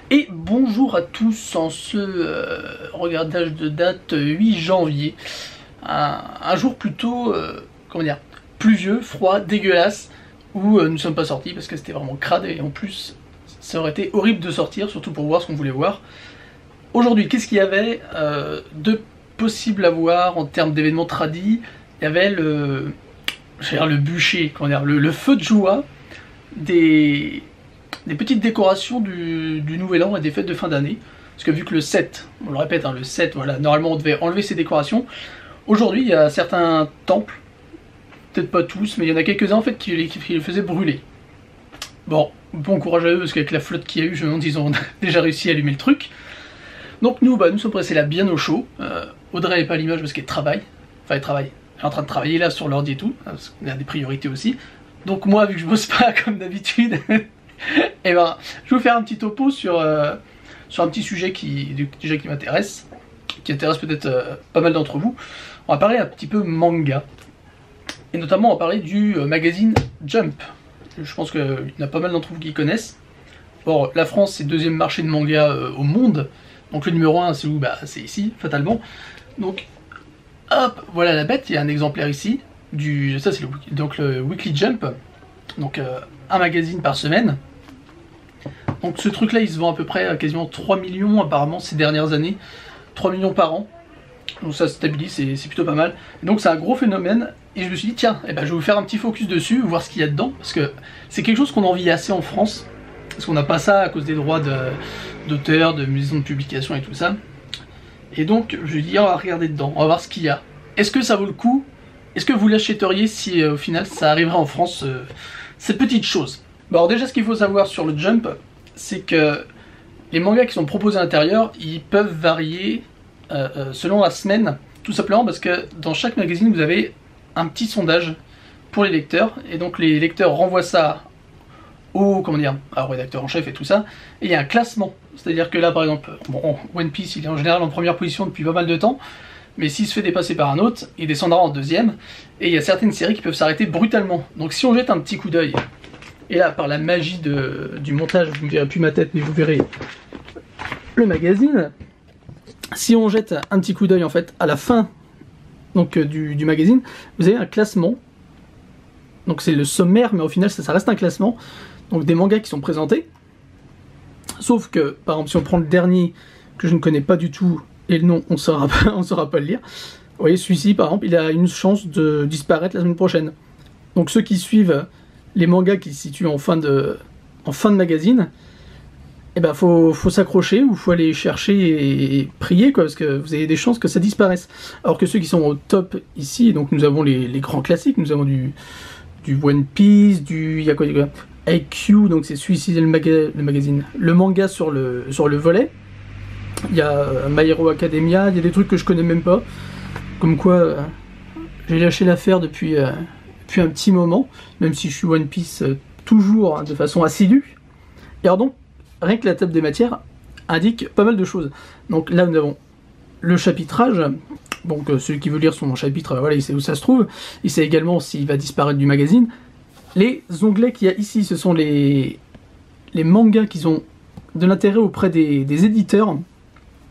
Et bonjour à tous en ce regardage de date 8 janvier. Un jour plutôt, comment dire, pluvieux, froid, dégueulasse, où nous ne sommes pas sortis parce que c'était vraiment crade et en plus ça aurait été horrible de sortir, surtout pour voir ce qu'on voulait voir. Aujourd'hui, qu'est-ce qu'il y avait de possible à voir en termes d'événements tradis? Il y avait le bûcher, comment dire, le feu de joie des petites décorations du nouvel an et des fêtes de fin d'année. Parce que vu que le 7, on le répète, hein, le 7, voilà, normalement on devait enlever ces décorations. Aujourd'hui, il y a certains temples, peut-être pas tous, mais il y en a quelques-uns en fait qui les faisaient brûler. Bon courage à eux, parce qu'avec la flotte qu'il y a eu, je me demande s'ils ont déjà réussi à allumer le truc. Donc nous sommes pressés là bien au chaud. Audrey n'est pas à l'image parce qu'elle travaille. Enfin, elle travaille. Elle est en train de travailler là sur l'ordi et tout, parce qu'on a des priorités aussi. Donc moi, vu que je bosse pas comme d'habitude, et ben, je vais vous faire un petit topo sur un petit sujet qui m'intéresse, qui intéresse peut-être pas mal d'entre vous. On va parler un petit peu manga, et notamment on va parler du magazine Jump. Je pense qu'il y en a pas mal d'entre vous qui connaissent. Bon, la France c'est le deuxième marché de manga au monde, donc le numéro 1 c'est où? Bah c'est ici, fatalement. Donc hop, voilà la bête, il y a un exemplaire ici, ça c'est le Weekly Jump, donc un magazine par semaine. Donc ce truc là il se vend à peu près à quasiment 3 millions apparemment ces dernières années, 3 millions par an, donc ça se stabilise, c'est plutôt pas mal. Et donc c'est un gros phénomène, et je me suis dit tiens, je vais vous faire un petit focus dessus, voir ce qu'il y a dedans, parce que c'est quelque chose qu'on envie assez en France, parce qu'on n'a pas ça à cause des droits d'auteur, de maisons de publication et tout ça. Et donc je me dis on va regarder dedans, on va voir ce qu'il y a. Est-ce que ça vaut le coup? Est-ce que vous l'achèteriez si au final ça arriverait en France, cette petite chose? Bon, alors déjà ce qu'il faut savoir sur le Jump, c'est que les mangas qui sont proposés à l'intérieur, ils peuvent varier selon la semaine, tout simplement parce que dans chaque magazine vous avez un petit sondage pour les lecteurs, et donc les lecteurs renvoient ça au rédacteur en chef et tout ça, et il y a un classement, c'est-à-dire que là par exemple, bon, One Piece il est en général en première position depuis pas mal de temps, mais s'il se fait dépasser par un autre, il descendra en deuxième, et il y a certaines séries qui peuvent s'arrêter brutalement. Donc si on jette un petit coup d'œil, et là par la magie du montage, vous ne verrez plus ma tête mais vous verrez le magazine, si on jette un petit coup d'œil en fait à la fin donc, du magazine, vous avez un classement, donc c'est le sommaire mais au final ça reste un classement, donc des mangas qui sont présentés, sauf que par exemple si on prend le dernier que je ne connais pas du tout, et le nom on saura pas le lire, vous voyez celui-ci par exemple il a une chance de disparaître la semaine prochaine. Donc ceux qui suivent les mangas qui se situent en fin de magazine, et ben faut s'accrocher, ou faut aller chercher et prier quoi, parce que vous avez des chances que ça disparaisse. Alors que ceux qui sont au top ici, donc nous avons les grands classiques, nous avons du One Piece, il y a quoi, IQ, donc c'est celui-ci le magazine, le manga sur le volet. Il y a My Hero Academia, il y a des trucs que je connais même pas, comme quoi j'ai lâché l'affaire depuis un petit moment, même si je suis One Piece toujours de façon assidue. Et alors donc, rien que la table des matières indique pas mal de choses. Donc là nous avons le chapitrage, donc celui qui veut lire son chapitre, voilà, il sait où ça se trouve, il sait également s'il va disparaître du magazine. Les onglets qu'il y a ici, ce sont les mangas qui ont de l'intérêt auprès des éditeurs.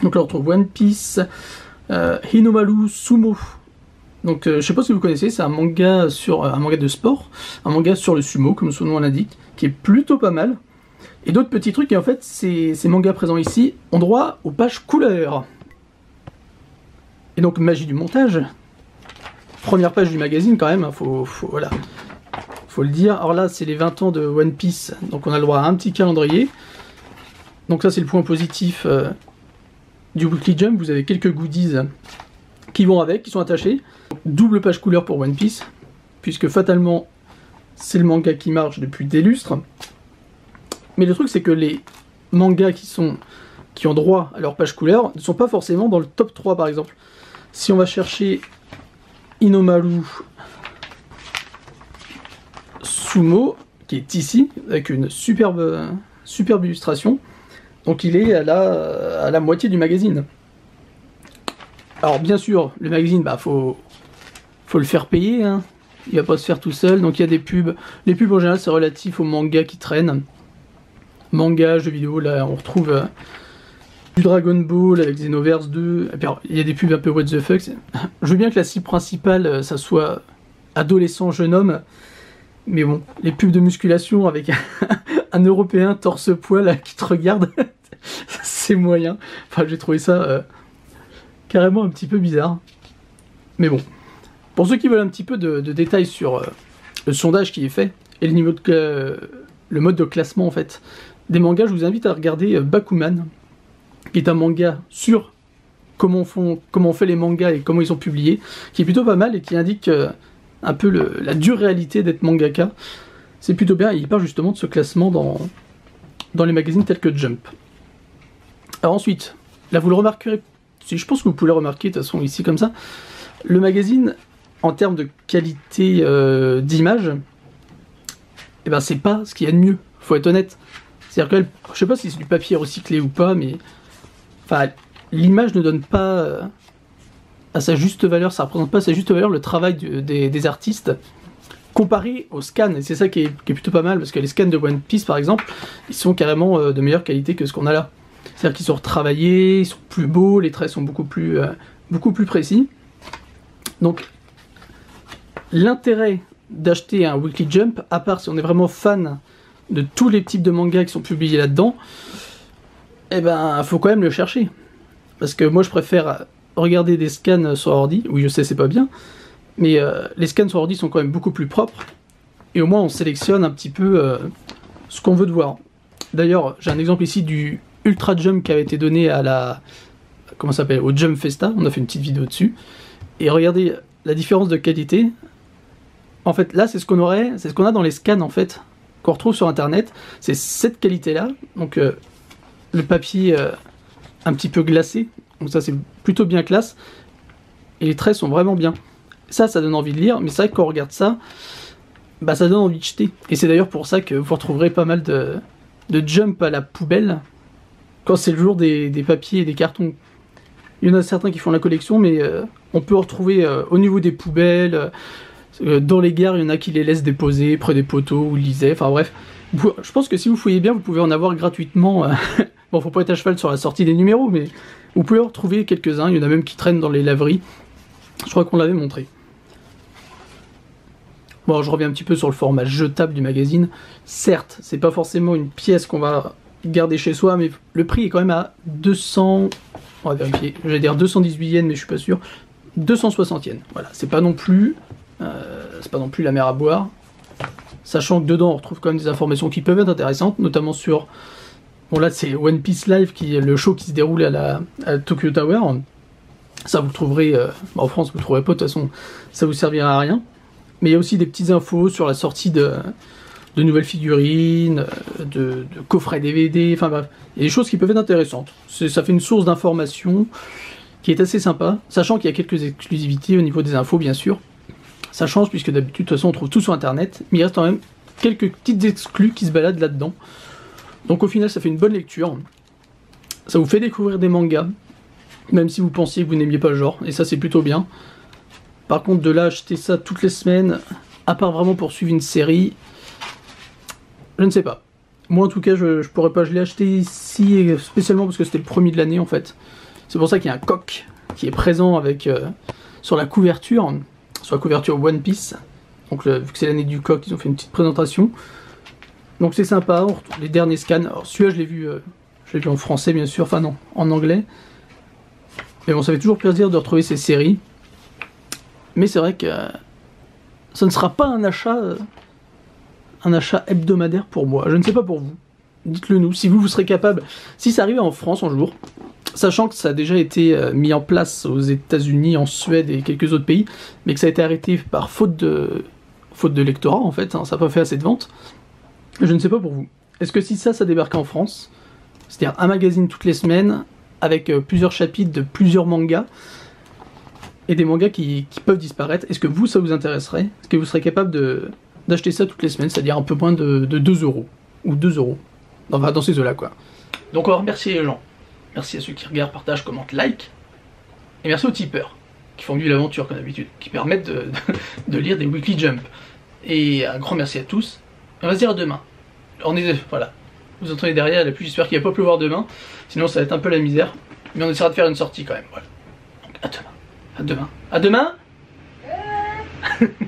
Donc là on retrouve One Piece, Hinomaru Sumo. Donc je sais pas si vous connaissez, c'est un manga de sport, un manga sur le sumo comme son nom l'indique, qui est plutôt pas mal. Et d'autres petits trucs, et en fait ces mangas présents ici ont droit aux pages couleurs. Et donc magie du montage, première page du magazine quand même, voilà, faut le dire. Alors là c'est les 20 ans de One Piece, donc on a le droit à un petit calendrier. Donc ça c'est le point positif du Weekly Jump, vous avez quelques goodies qui vont avec, qui sont attachés. Double page couleur pour One Piece, puisque fatalement c'est le manga qui marche depuis des lustres. Mais le truc c'est que les mangas qui ont droit à leur page couleur ne sont pas forcément dans le top 3 par exemple. Si on va chercher Hinomaru Sumo, qui est ici, avec une superbe illustration, donc il est à la moitié du magazine. Alors bien sûr, le magazine, faut le faire payer, hein. Il va pas se faire tout seul, donc il y a des pubs. Les pubs en général c'est relatif aux mangas qui traînent. manga, jeux vidéo, là on retrouve du Dragon Ball avec Xenoverse 2, et puis il y a des pubs un peu what the fuck. Je veux bien que la cible principale, ça soit adolescent, jeune homme, mais bon, les pubs de musculation avec un Européen torse-poil qui te regarde, c'est moyen. Enfin, j'ai trouvé ça carrément un petit peu bizarre. Mais bon, pour ceux qui veulent un petit peu de détails sur le sondage qui est fait, et le niveau de le mode de classement en fait des mangas, je vous invite à regarder Bakuman, qui est un manga sur comment on fait les mangas et comment ils sont publiés, qui est plutôt pas mal et qui indique un peu la dure réalité d'être mangaka. C'est plutôt bien, et il parle justement de ce classement dans les magazines tels que Jump. Alors ensuite, là vous le remarquerez, je pense que vous pouvez le remarquer de toute façon ici comme ça, le magazine en termes de qualité d'image, eh ben c'est pas ce qu'il y a de mieux, faut être honnête. C'est-à-dire que, je sais pas si c'est du papier recyclé ou pas, mais enfin, l'image ne donne pas à sa juste valeur, ça représente pas à sa juste valeur le travail des artistes comparé aux scans, et c'est ça qui est plutôt pas mal, parce que les scans de One Piece par exemple, ils sont carrément de meilleure qualité que ce qu'on a là. C'est-à-dire qu'ils sont retravaillés, ils sont plus beaux, les traits sont beaucoup plus précis. Donc, l'intérêt d'acheter un Weekly Jump, à part si on est vraiment fan de tous les types de mangas qui sont publiés là-dedans, eh ben, faut quand même le chercher. Parce que moi, je préfère regarder des scans sur ordi. Oui, je sais, c'est pas bien, mais les scans sur ordi sont quand même beaucoup plus propres, et au moins on sélectionne un petit peu ce qu'on veut de voir. D'ailleurs, j'ai un exemple ici du Ultra Jump qui avait été donné à la... comment ça s'appelle, au Jump Festa, on a fait une petite vidéo dessus, et regardez la différence de qualité. En fait, là, c'est ce qu'on a dans les scans, en fait, qu'on retrouve sur internet, c'est cette qualité-là, donc le papier un petit peu glacé, donc ça c'est plutôt bien classe, et les traits sont vraiment bien. Ça donne envie de lire, mais c'est vrai que quand on regarde ça, bah ça donne envie de jeter. Et c'est d'ailleurs pour ça que vous retrouverez pas mal de Jump à la poubelle, quand c'est le jour des papiers et des cartons. Il y en a certains qui font la collection, mais on peut retrouver au niveau des poubelles, dans les gares, il y en a qui les laissent déposer près des poteaux ou lisaient, enfin bref. Je pense que si vous fouillez bien, vous pouvez en avoir gratuitement. Bon, faut pas être à cheval sur la sortie des numéros, mais vous pouvez en retrouver quelques-uns. Il y en a même qui traînent dans les laveries. Je crois qu'on l'avait montré. Bon, je reviens un petit peu sur le format jetable du magazine. Certes, c'est pas forcément une pièce qu'on va garder chez soi, mais le prix est quand même à 200... On va vérifier. J'allais dire 218 yens, mais je suis pas sûr. 260 yens. Voilà, c'est pas non plus la mer à boire. Sachant que dedans, on retrouve quand même des informations qui peuvent être intéressantes, notamment sur... Bon, là, c'est One Piece Live, qui est le show qui se déroule à la Tokyo Tower. Ça, vous le trouverez... en France, vous le trouverez pas, de toute façon, ça vous servira à rien. Mais il y a aussi des petites infos sur la sortie de nouvelles figurines, de coffrets DVD, enfin bref. Il y a des choses qui peuvent être intéressantes. Ça fait une source d'information qui est assez sympa, sachant qu'il y a quelques exclusivités au niveau des infos, bien sûr. Ça change, puisque d'habitude, de toute façon, on trouve tout sur Internet, mais il reste quand même quelques petites exclus qui se baladent là-dedans. Donc au final, ça fait une bonne lecture. Ça vous fait découvrir des mangas, même si vous pensiez que vous n'aimiez pas le genre, et ça, c'est plutôt bien. Par contre, de là, acheter ça toutes les semaines, à part vraiment pour suivre une série, je ne sais pas. Moi, en tout cas, je pourrais pas. Je l'ai acheté ici, spécialement parce que c'était le premier de l'année, en fait. C'est pour ça qu'il y a un coq qui est présent avec sur la couverture One Piece. Donc, vu que c'est l'année du coq, ils ont fait une petite présentation. Donc, c'est sympa. On retrouve les derniers scans. Alors, celui-là, je l'ai vu en français, bien sûr. Enfin, non, en anglais. Mais bon, ça fait toujours plaisir de retrouver ces séries. Mais c'est vrai que ça ne sera pas un achat hebdomadaire pour moi. Je ne sais pas pour vous. Dites-le nous, si vous serez capable, si ça arrivait en France un jour, sachant que ça a déjà été mis en place aux États-Unis, en Suède et quelques autres pays, mais que ça a été arrêté par faute de lectorat en fait, hein, ça n'a pas fait assez de ventes. Je ne sais pas pour vous. Est-ce que si ça débarquait en France, c'est-à-dire un magazine toutes les semaines, avec plusieurs chapitres de plusieurs mangas, et des mangas qui peuvent disparaître, est-ce que ça vous intéresserait? Est-ce que vous serez capable d'acheter ça toutes les semaines, c'est-à-dire un peu moins de 2 euros, ou 2 euros, enfin dans ces eaux-là quoi. Donc on va remercier les gens. Merci à ceux qui regardent, partagent, commentent, like, et merci aux tipeurs, qui font vivre l'aventure comme d'habitude, qui permettent de lire des Weekly Jump. Et un grand merci à tous, on va se dire à demain. Voilà. Vous entendez derrière la pluie, j'espère qu'il va pas pleuvoir demain. Sinon ça va être un peu la misère. Mais on essaiera de faire une sortie quand même. Voilà. Donc à demain. À demain. À demain.